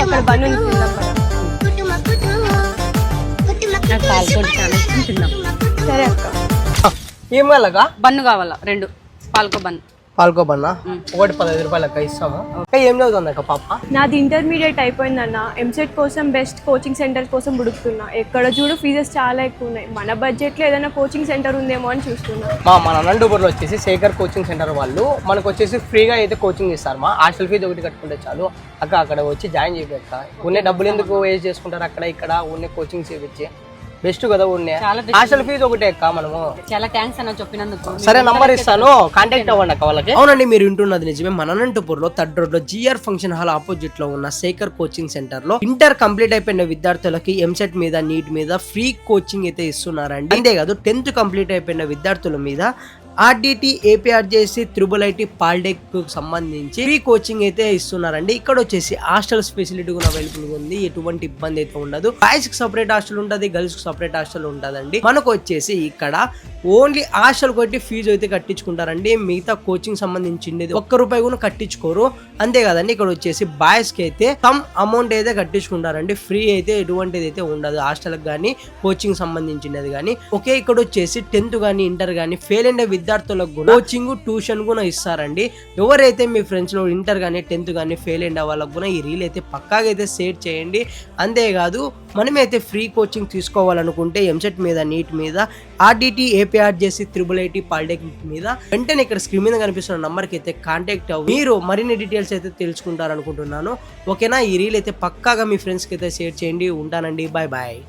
అక్కడ బన్ ఉంది తిందాం పద. నాకు పాలకోడి చాలా ఇష్టం, తిందాం. సరే అక్క. ఏం కావాలక్క? బన్ను కావాలా 2 పాలకో బన్ను. పాల్కో బన్నా ఒకటి 15 రూపాయలక్క ఇస్తాము. ఏం చదువుతుంది అక్క పాప? నాది ఇంటర్మీడియట్ అయిపోయిందన్న. ఎంసెట్ కోసం బెస్ట్ కోచింగ్ సెంటర్ కోసం బుడుకుతున్నా. ఎక్కడ చూడు ఫీజెస్ చాలా ఎక్కువ ఉన్నాయి. మన బడ్జెట్లో ఏదైనా కోచింగ్ సెంటర్ ఉందేమో అని చూస్తున్నా. మన అనంతపురంలో వచ్చేసి శేఖర్ కోచింగ్ సెంటర్ వాళ్ళు మనకు వచ్చేసి ఫ్రీగా అయితే కోచింగ్ ఇస్తారు. హాస్టల్ ఫీజు ఒకటి కట్టుకుంటే చాలు అక్క. అక్కడ వచ్చి జాయిన్ చేయక ఉన్న డబ్బులు ఎందుకు వేస్ట్ చేసుకుంటారు? అక్కడ ఇక్కడ ఉన్న కోచింగ్ చేయించి బెస్ట్ కదా. హాస్టల్ ఫీజు ఒకటే అక్క. మనము చాలా థ్యాంక్స్ అన్న చెప్పినందుకు. సరే నంబర్ ఇస్తాను, కాంటాక్ట్ అవ్వండి అక్క వాళ్ళకి. అవునండి, మీరు వింటున్నది నిజమే. మన అనంతపూర్లో థర్డ్ రోడ్ లో జిఆర్ ఫంక్షన్ హాల్ ఆపోజిట్ లో ఉన్న శేఖర్ కోచింగ్ సెంటర్ లో ఇంటర్ కంప్లీట్ అయిపోయిన విద్యార్థులకి ఎంసెట్ మీద నీట్ మీద ఫ్రీ కోచింగ్ అయితే ఇస్తున్నారండి. అంతేకాదు 10th కంప్లీట్ అయిపోయిన విద్యార్థుల మీద RDT, APRJC, triple IT, polytech సంబంధించి ఫ్రీ కోచింగ్ అయితే ఇస్తున్నారండి. ఇక్కడ వచ్చేసి హాస్టల్స్ ఫెసిలిటీ కూడా అవైలబుల్ ఉంది. ఎటువంటి ఇబ్బంది అయితే ఉండదు. బాయ్స్ కి సపరేట్ హాస్టల్ ఉంటుంది, గర్ల్స్ కి సపరేట్ హాస్టల్ ఉంటుందండి. మనకు వచ్చేసి ఇక్కడ ఓన్లీ హాస్టల్ కొట్టి ఫీజు అయితే కట్టించుకుంటారండి. మిగతా కోచింగ్ సంబంధించింది ₹1 కూడా కట్టించుకోరు. అంతేకాదండి, ఇక్కడ వచ్చేసి బాయ్స్ కి అయితే సమ్ అమౌంట్ అయితే కట్టించుకుంటారండి. ఫ్రీ అయితే ఎటువంటిది అయితే ఉండదు హాస్టల్ కానీ కోచింగ్ సంబంధించినది కానీ. ఓకే, ఇక్కడ వచ్చేసి 10th కానీ ఇంటర్ కానీ ఫెయిల్ అయిన విద్యార్థులకు కూడా కోచింగ్, ట్యూషన్ కూడా ఇస్తారండి. ఎవరైతే మీ ఫ్రెండ్స్ లో ఇంటర్ కానీ 10th కానీ ఫెయిల్ అయిన వాళ్ళకు కూడా ఈ రీల్ అయితే పక్కాగా అయితే షేర్ చేయండి. అంతేకాదు, మనమైతే ఫ్రీ కోచింగ్ తీసుకోవాలనుకుంటే ఎంసెట్ మీద, నీట్ మీద, RDT, APRJC, triple IT, polytechnic మీద వెంటనే ఇక్కడ స్క్రీన్ మీద కనిపిస్తున్న నంబర్కి అయితే కాంటాక్ట్ అవ్వి మీరు మరిన్ని డీటెయిల్స్ అయితే తెలుసుకుంటారనుకుంటున్నాను. ఓకేనా? ఈ రీల్ అయితే పక్కాగా మీ ఫ్రెండ్స్కి అయితే షేర్ చేయండి. ఉంటానండి, బాయ్ బాయ్.